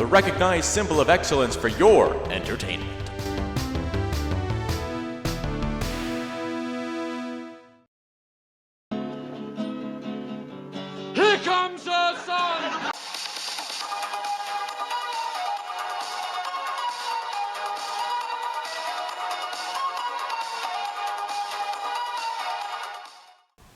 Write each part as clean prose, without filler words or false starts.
recognized symbol of excellence for your entertainment. Here comes the sun!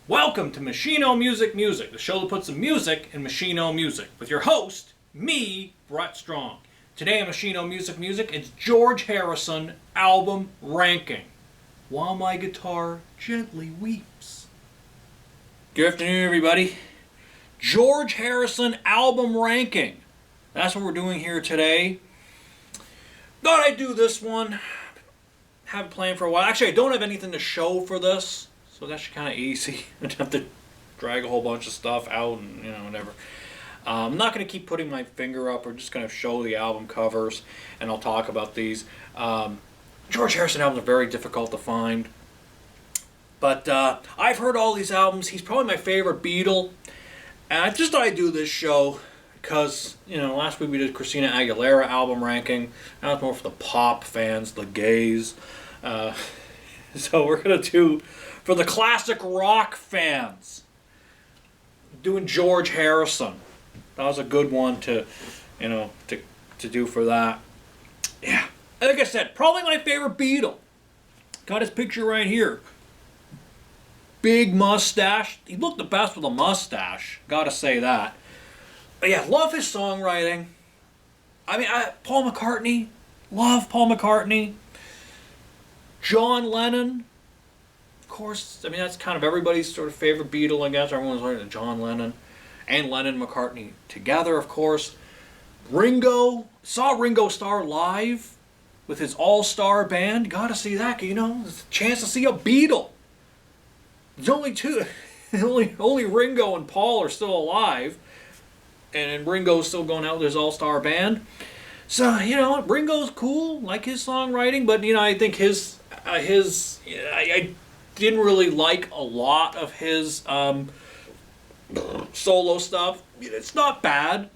Welcome to Machino Music Music, the show that puts the music in Machino Music, with your host, me, Brett Strong. Today on Machino Music Music, it's George Harrison album ranking, While My Guitar Gently Weeps. Good afternoon, everybody. George Harrison album ranking. That's what we're doing here today. Thought I'd do this one. Have it planned for a while. Actually, I don't have anything to show for this. So that's kind of easy. I don't have to drag a whole bunch of stuff out and, whatever. I'm not going to keep putting my finger up. We're just going to show the album covers, and I'll talk about these. George Harrison albums are very difficult to find. But I've heard all these albums. He's probably my favorite Beatle. And I just thought I'd do this show because, last week we did Christina Aguilera album ranking. Now it's more for the pop fans, the gays. So we're going to do... For the classic rock fans, doing George Harrison. That was a good one to do for that. Yeah, like I said, probably my favorite Beatle. Got his picture right here. Big mustache. He looked the best with a mustache. Gotta say that. But yeah, love his songwriting. I mean, Paul McCartney. Love Paul McCartney. John Lennon. Of course, I mean, that's kind of everybody's sort of favorite Beatle, I guess. Everyone's learning John Lennon and Lennon McCartney together, of course. Ringo. Saw Ringo Starr live with his all-star band. Gotta see that, it's a chance to see a Beatle. There's only two. only Ringo and Paul are still alive. And Ringo's still going out with his all-star band. So, Ringo's cool, like his songwriting, but, I think I didn't really like a lot of his solo stuff. It's not bad.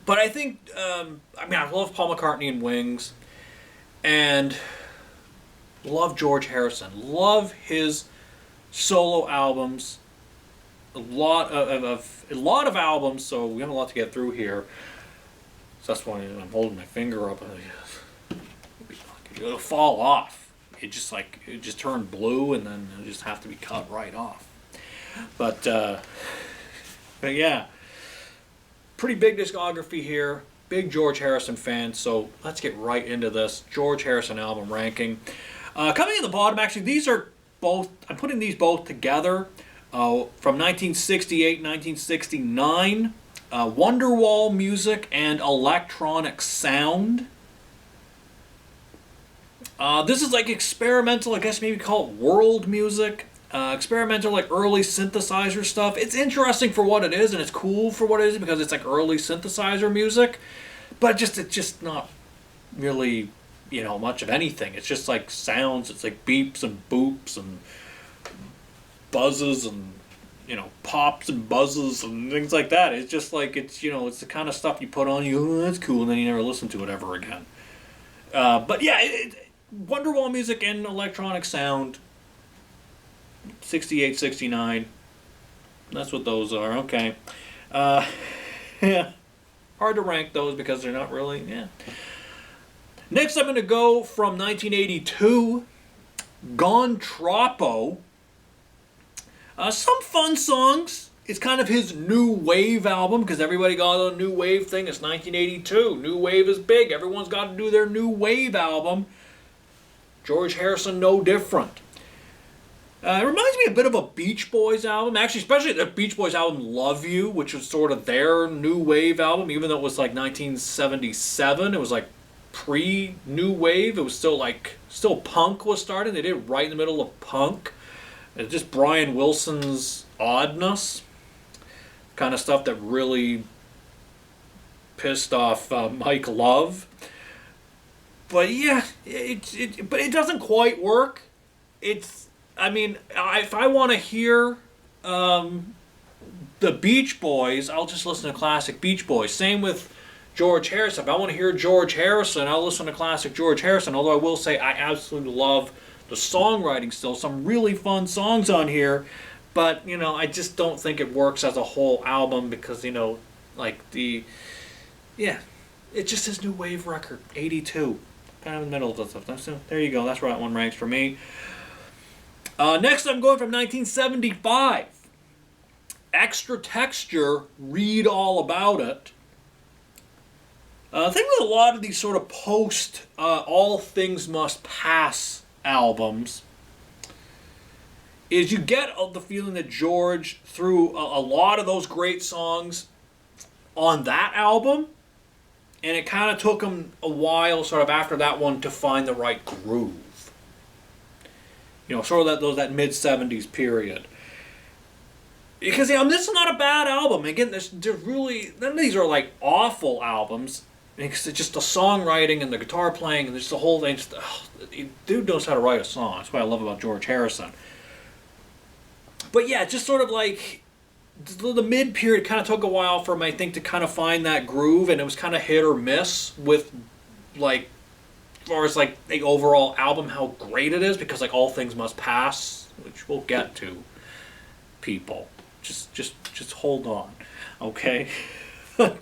But I think, I love Paul McCartney and Wings. And love George Harrison. Love his solo albums. A lot of albums, so we have a lot to get through here. So that's why I'm holding my finger up. It'll fall off. It just turned blue, and then it'll just have to be cut right off. But yeah, pretty big discography here. Big George Harrison fan. So let's get right into this George Harrison album ranking. Coming in the bottom, actually, these are both. I'm putting these both together from 1968, 1969. Wonderwall music and electronic sound. This is like experimental, I guess maybe call it world music. Experimental, like early synthesizer stuff. It's interesting for what it is, and it's cool for what it is because it's like early synthesizer music. But it's just not really, much of anything. It's just like sounds. It's like beeps and boops and buzzes and, pops and buzzes and things like that. It's just like, it's the kind of stuff you put on, that's cool, and then you never listen to it ever again. But yeah, Wonderwall music and electronic sound, 68, 69. That's what those are. Okay. Yeah. Hard to rank those because they're not really, yeah. Next, I'm going to go from 1982, Gone Troppo. Some fun songs. It's kind of his new wave album because everybody got a new wave thing. It's 1982. New wave is big. Everyone's got to do their new wave album. George Harrison, no different. It reminds me a bit of a Beach Boys album. Actually, especially the Beach Boys album Love You, which was sort of their new wave album. Even though it was like 1977. It was like pre-new wave. It was still punk was starting. They did it right in the middle of punk. It's just Brian Wilson's oddness. Kind of stuff that really pissed off Mike Love. But yeah, but it doesn't quite work. If I want to hear the Beach Boys, I'll just listen to classic Beach Boys. Same with George Harrison. If I want to hear George Harrison, I'll listen to classic George Harrison. Although I will say I absolutely love the songwriting still. Some really fun songs on here. But, you know, I just don't think it works as a whole album because, you know, like yeah, it's just his new wave record, 82. Kind of in the middle of the stuff. So there you go. That's where that one ranks for me. Next, I'm going from 1975. Extra Texture, Read All About It. The thing with a lot of these sort of post All Things Must Pass albums is you get the feeling that George threw a lot of those great songs on that album, and it kind of took him a while sort of after that one to find the right groove. You know, sort of that mid-70s period. Because, yeah, this is not a bad album. Again, they're really, none of these are like awful albums. Because it's just the songwriting and the guitar playing and just the whole thing. Just, dude knows how to write a song. That's what I love about George Harrison. But yeah, just sort of like the mid period kind of took a while for him, I think, to kind of find that groove, and it was kind of hit or miss with like as far as like the overall album, how great it is, because like All Things Must Pass, which we'll get to, people. Just hold on, okay? But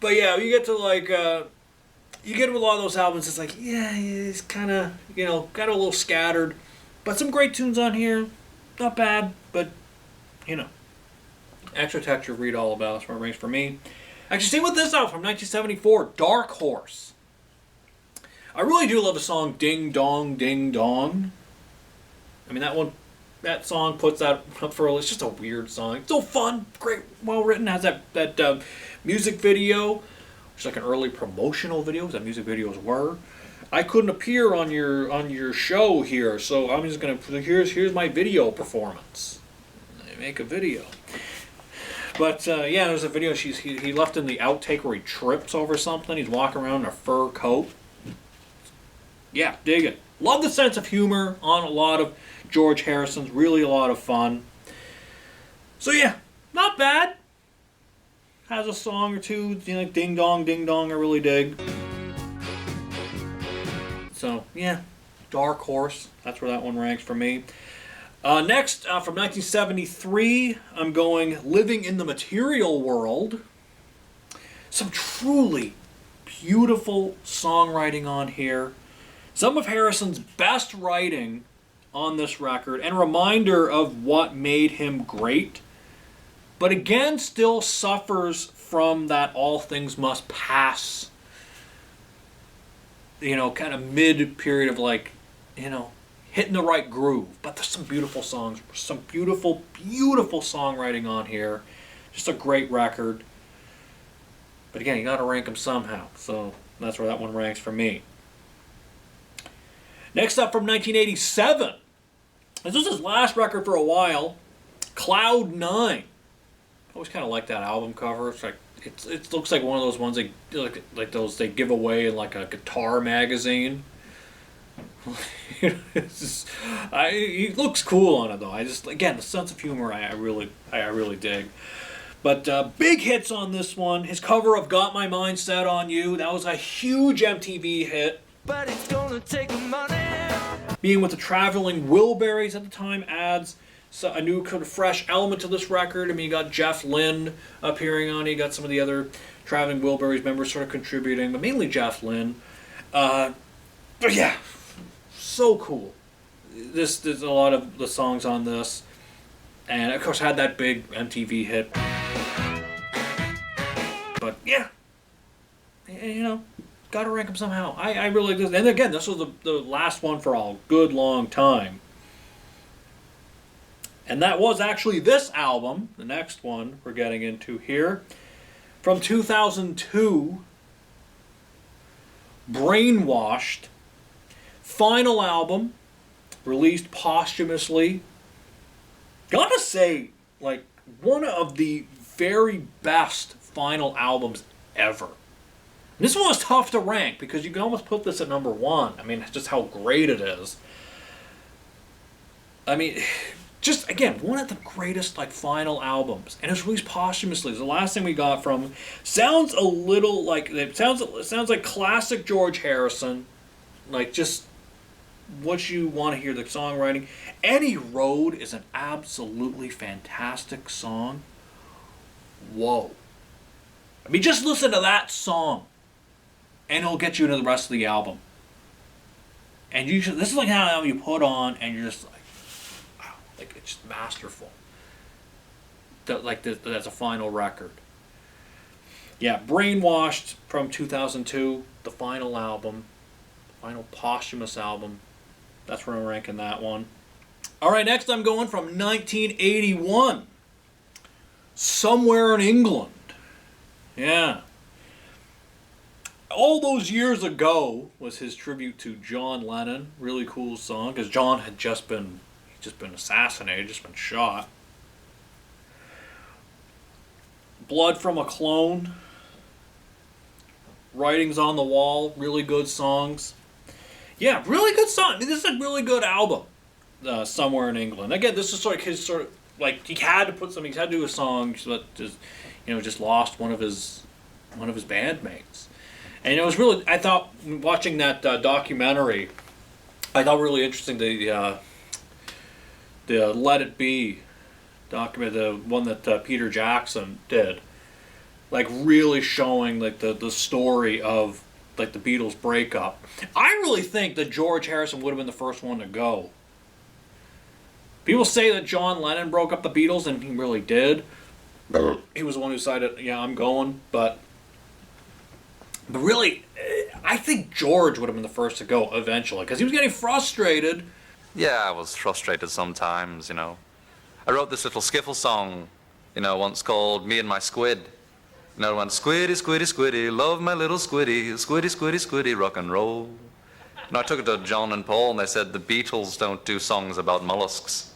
yeah, you get to like you get to a lot of those albums, it's like, yeah, it's kind of, you know, got a little scattered, but some great tunes on here. Not bad, but, you know. Extra Texture, Read All About. That's where it ranks for me. Actually, same with this album from 1974, Dark Horse. I really do love the song Ding Dong, Ding Dong. I mean, that song puts that up for, it's just a weird song. It's so fun, great, well written. Has that music video, which is like an early promotional video, that music videos were. I couldn't appear on your show here, so I'm just gonna here's my video performance. I make a video, but yeah, there's a video. He left in the outtake where he trips over something. He's walking around in a fur coat. Yeah, dig it. Love the sense of humor on a lot of George Harrison's. Really a lot of fun. So yeah, not bad. Has a song or two, you know, like Ding Dong, Ding Dong. I really dig. So, yeah, Dark Horse. That's where that one ranks for me. Next, from 1973, I'm going Living in the Material World. Some truly beautiful songwriting on here. Some of Harrison's best writing on this record, and a reminder of what made him great. But again, still suffers from that All Things Must Pass, you know, kind of mid-period of like, you know, hitting the right groove. But there's some beautiful songs, some beautiful, beautiful songwriting on here. Just a great record. But again, you got to rank them somehow. So that's where that one ranks for me. Next up from 1987. This was his last record for a while. Cloud 9. I always kind of like that album cover. It's like it looks like one of those ones like those they give away in like a guitar magazine. He looks cool on it though. I just, again, the sense of humor I really dig. But big hits on this one. His cover of Got My Mind Set on You, that was a huge MTV hit. But it's gonna take money. Being with the Traveling Wilburys at the time adds a new kind of fresh element to this record. I mean, you got Jeff Lynne appearing on it. You got some of the other Traveling Wilburys members sort of contributing, but mainly Jeff Lynne. But yeah, so cool. There's a lot of the songs on this, and of course had that big MTV hit. But yeah, you know, gotta rank them somehow. I really like this. And again, this was the last one for a good long time. And that was actually this album, the next one we're getting into here, from 2002, Brainwashed, final album, released posthumously. Gotta say, like, one of the very best final albums ever. And this one was tough to rank because you can almost put this at #1. I mean, just how great it is. I mean, just, again, one of the greatest, like, final albums. And it was released posthumously. It's the last thing we got from him. Sounds a little like, it sounds like classic George Harrison. Like, just what you want to hear, the songwriting. Any Road is an absolutely fantastic song. Whoa. I mean, just listen to that song, and it'll get you into the rest of the album. And this is like how you put on, and you're just like, wow, like it's just masterful. That's a final record. Yeah, Brainwashed from 2002, the final album, final posthumous album. That's where I'm ranking that one. All right, next I'm going from 1981, Somewhere in England. Yeah. All Those Years Ago was his tribute to John Lennon. Really cool song, because John had just been assassinated, just been shot. Blood from a Clone. Writings on the Wall. Really good songs. Yeah, really good song. This is a really good album. Somewhere in England. Again, this is he had to do a song, but just lost one of his bandmates. And it was really, I thought, watching that documentary, I thought really interesting the Let It Be document, the one that Peter Jackson did, like really showing like the story of like the Beatles breakup. I really think that George Harrison would have been the first one to go. People say that John Lennon broke up the Beatles, and he really did. He was the one who decided, yeah, I'm going, but really, I think George would have been the first to go eventually, because he was getting frustrated. Yeah, I was frustrated sometimes, I wrote this little skiffle song, once called Me and My Squid. It went, squiddy, squiddy, squiddy, love my little squiddy, squiddy, squiddy, squiddy, rock and roll. And I took it to John and Paul, and they said the Beatles don't do songs about mollusks.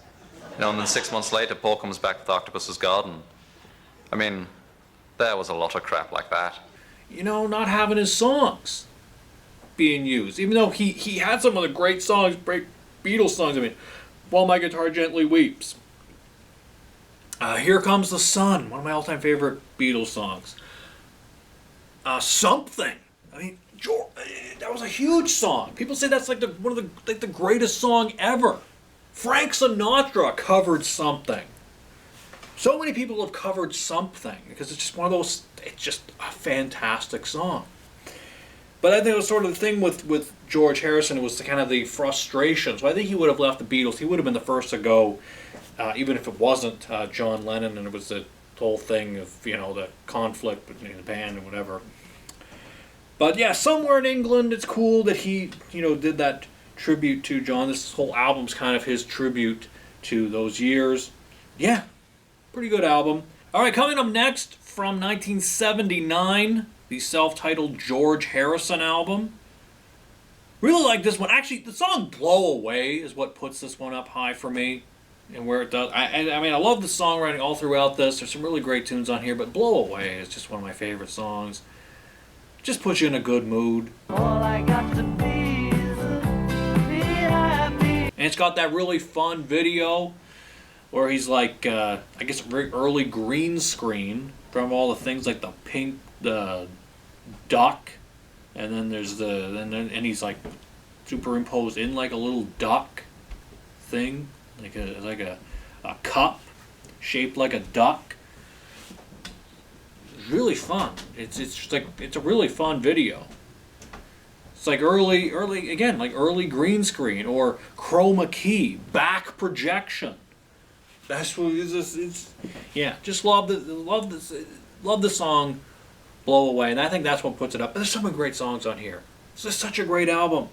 And then 6 months later, Paul comes back with Octopus's Garden. I mean, there was a lot of crap like that. Not having his songs being used. Even though he had some of the great songs, great Beatles songs. I mean, While My Guitar Gently Weeps. Here Comes the Sun, one of my all-time favorite Beatles songs. Something. I mean, George, that was a huge song. People say that's like one of the greatest song ever. Frank Sinatra covered Something. So many people have covered Something because it's just one of those. It's just a fantastic song. But I think it was sort of the thing with George Harrison. It was kind of the frustration. So I think he would have left the Beatles. He would have been the first to go, even if it wasn't John Lennon, and it was the whole thing of the conflict between the band and whatever. But yeah, Somewhere in England, it's cool that he did that tribute to John. This whole album's kind of his tribute to those years. Yeah, pretty good album. All right, coming up next from 1979, the self-titled George Harrison album. Really like this one. Actually, the song Blow Away is what puts this one up high for me, and where it does. I mean, I love the songwriting all throughout this. There's some really great tunes on here, but Blow Away is just one of my favorite songs. Just puts you in a good mood. All I got to be happy. And it's got that really fun video where he's like, I guess a very early green screen from all the things like the pink, the duck, and then there's and he's like superimposed in like a little duck thing, like a cup shaped like a duck. It's really fun. It's a really fun video. It's like early green screen or chroma key, back projection. That's what it's yeah. Just love the song Blow Away, and I think that's what puts it up. But there's so many great songs on here. This is such a great album.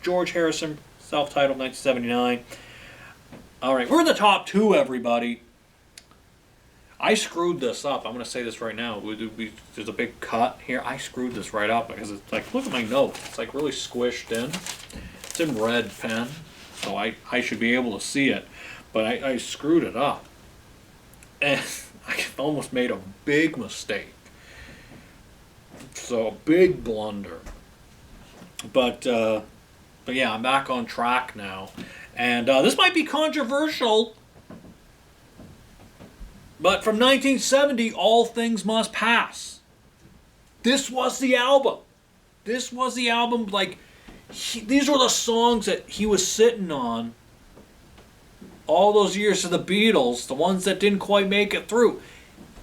George Harrison, self-titled, 1979. All right, we're in the top two, everybody. I screwed this up. I'm going to say this right now. There's a big cut here. I screwed this right up because it's like, look at my notes. It's like really squished in. It's in red pen, so I should be able to see it. But I screwed it up. And I almost made a big mistake. So, a big blunder. But yeah, I'm back on track now. And this might be controversial. But from 1970, All Things Must Pass. This was the album. This was the album, like, these were the songs that he was sitting on all those years of the Beatles, the ones that didn't quite make it through.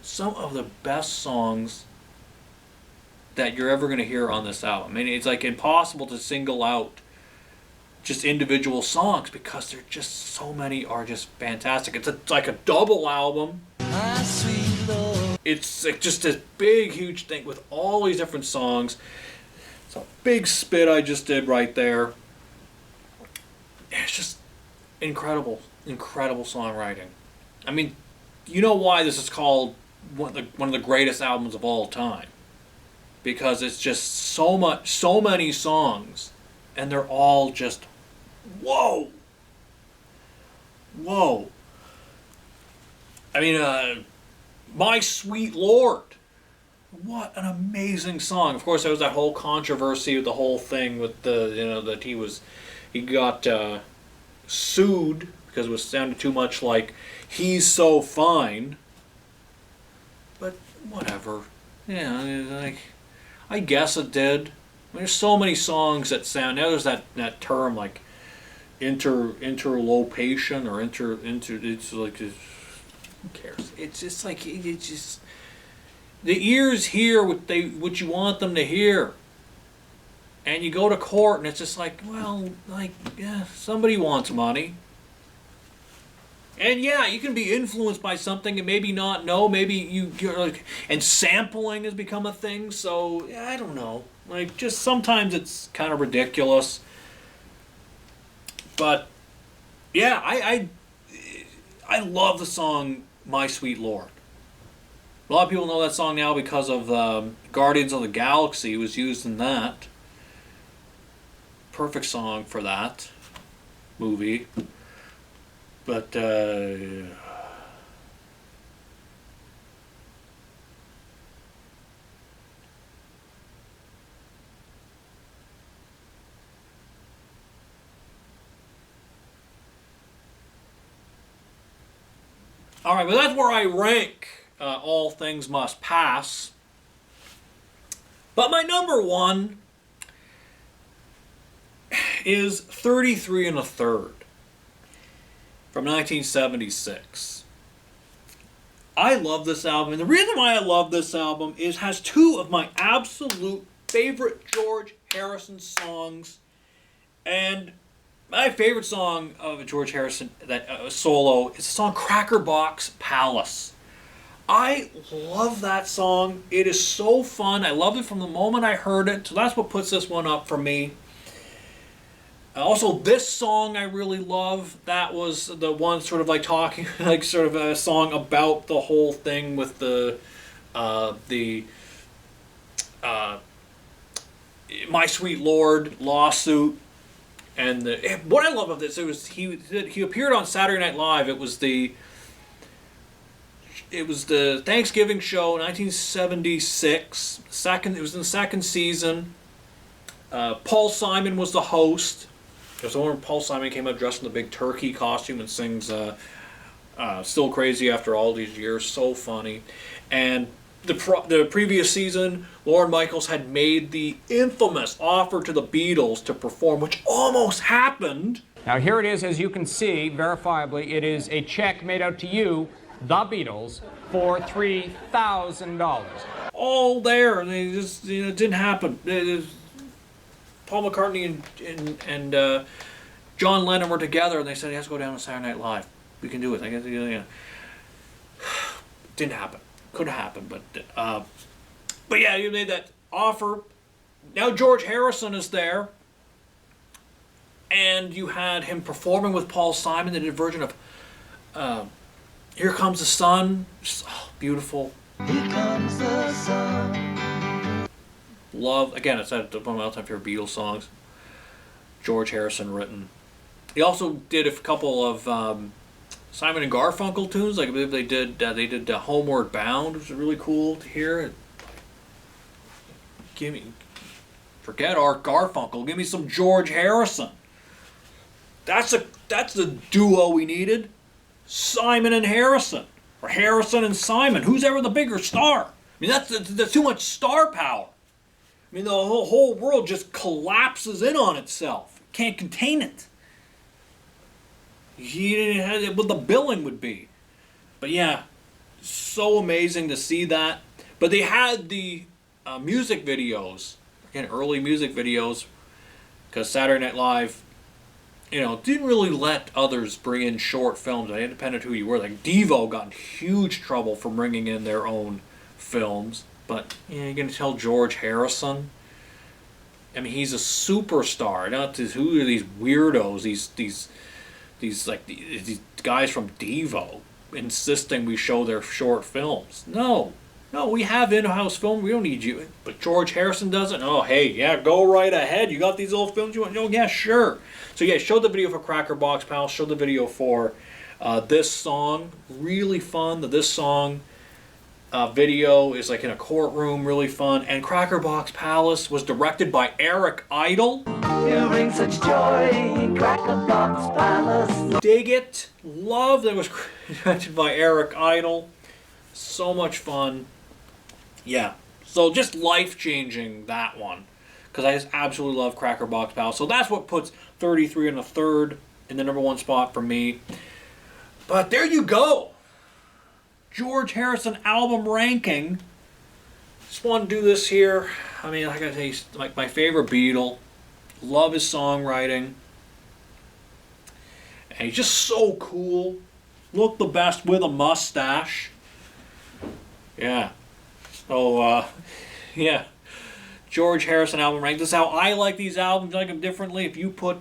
Some of the best songs that you're ever going to hear on this album. I mean, it's like impossible to single out just individual songs because they're just so many are just fantastic. It's like a double album. It's like just this big, huge thing with all these different songs. It's a big spit I just did right there. It's just incredible, incredible songwriting. I mean, you know why this is called one of the greatest albums of all time? Because it's just so many songs, and they're all just whoa. I mean, My Sweet Lord. What an amazing song. Of course, there was that whole controversy with the whole thing with that he got sued because it was sounded too much like He's So Fine. But whatever. Yeah, like, I guess it did. I mean, there's so many songs that sound. Now there's that term like interlopation or it's like, who cares? It's just like it's just the ears hear what you want them to hear, and you go to court and it's just like, well, like, yeah, somebody wants money. And yeah, you can be influenced by something and maybe not know. Maybe you're like, and sampling has become a thing. So yeah, I don't know. Like, just sometimes it's kind of ridiculous. But yeah, I love the song My Sweet Lord. A lot of people know that song now because of Guardians of the Galaxy. It was used in that. Perfect song for that movie. But, all right, but that's where I rank All Things Must Pass. But my number one is 33 1/3 from 1976. I love this album, and the reason why I love this album is it has two of my absolute favorite George Harrison songs, and my favorite song of George Harrison that solo is the song Cracker Box Palace. I love that song. It is so fun. I loved it from the moment I heard it, so that's what puts this one up for me. Also, this song I really love. That was the one sort of like talking, like sort of a song about the whole thing with the My Sweet Lord lawsuit. And what I love of this, it was he appeared on Saturday Night Live. It was the Thanksgiving show, 1976. It was in the second season. Paul Simon was the host. There's the one where Paul Simon came up dressed in the big turkey costume and sings "Still Crazy After All These Years." So funny. And the previous season, Lorne Michaels had made the infamous offer to the Beatles to perform, which almost happened. Now here it is, as you can see, verifiably, it is a check made out to you, the Beatles, for $3,000. All there, and it just it didn't happen. Paul McCartney and John Lennon were together, and they said he has to go down to Saturday Night Live. We can do it. I guess didn't happen. Could have happened, but yeah, you made that offer. Now George Harrison is there, and you had him performing with Paul Simon. They did a version of "Here Comes the Sun." Just, beautiful. Here comes the sun. Love, again, it's one of my all-time favorite Beatles songs. George Harrison written. He also did a couple of Simon and Garfunkel tunes. Like I believe they did "Homeward Bound," which is really cool to hear. Forget Art Garfunkel. Give me some George Harrison. That's the duo we needed. Simon and Harrison, or Harrison and Simon. Who's ever the bigger star? I mean, that's too much star power. I mean, the whole world just collapses in on itself. Can't contain it. He didn't have what the billing would be. But yeah, so amazing to see that. But they had the music videos, again, early music videos, because Saturday Night Live, didn't really let others bring in short films, independent of who you were. Like Devo got in huge trouble for bringing in their own films. But you're going to tell George Harrison? I mean, he's a superstar. Not to, who are these weirdos? These guys from Devo insisting we show their short films. No, we have in-house film. We don't need you. But George Harrison doesn't. Oh, hey, yeah, go right ahead. You got these old films you want? Oh, yeah, sure. So yeah, show the video for Cracker Box Palace. Show the video for this song. Really fun. This song video is like in a courtroom. Really fun. And Cracker Box Palace was directed by Eric Idle. You bring such joy in Cracker Box Palace. Dig it. Love that it was directed by Eric Idle. So much fun. Yeah. So just life-changing, that one. Because I just absolutely love Cracker Box Palace. So that's what puts 33 and a third in the #1 spot for me. But there you go. George Harrison album ranking. Just want to do this here. I mean, I gotta say, he's like my favorite Beatle. Love his songwriting. And he's just so cool. Look the best with a mustache. Yeah. So, yeah. George Harrison album rank. This is how I like these albums. I like them differently. If you put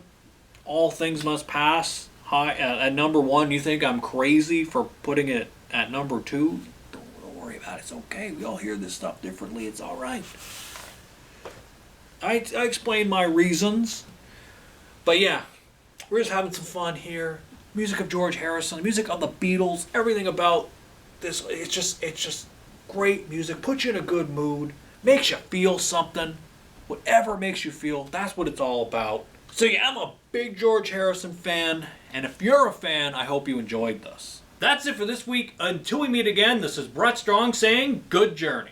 All Things Must Pass high at #1, you think I'm crazy for putting it at #2? Don't worry about it. It's okay. We all hear this stuff differently. It's all right. I explained my reasons. But yeah, we're just having some fun here. Music of George Harrison, music of the Beatles, everything about this. It's just great music. Puts you in a good mood. Makes you feel something. Whatever makes you feel, that's what it's all about. So yeah, I'm a big George Harrison fan. And if you're a fan, I hope you enjoyed this. That's it for this week. Until we meet again, this is Brett Strong saying good journey.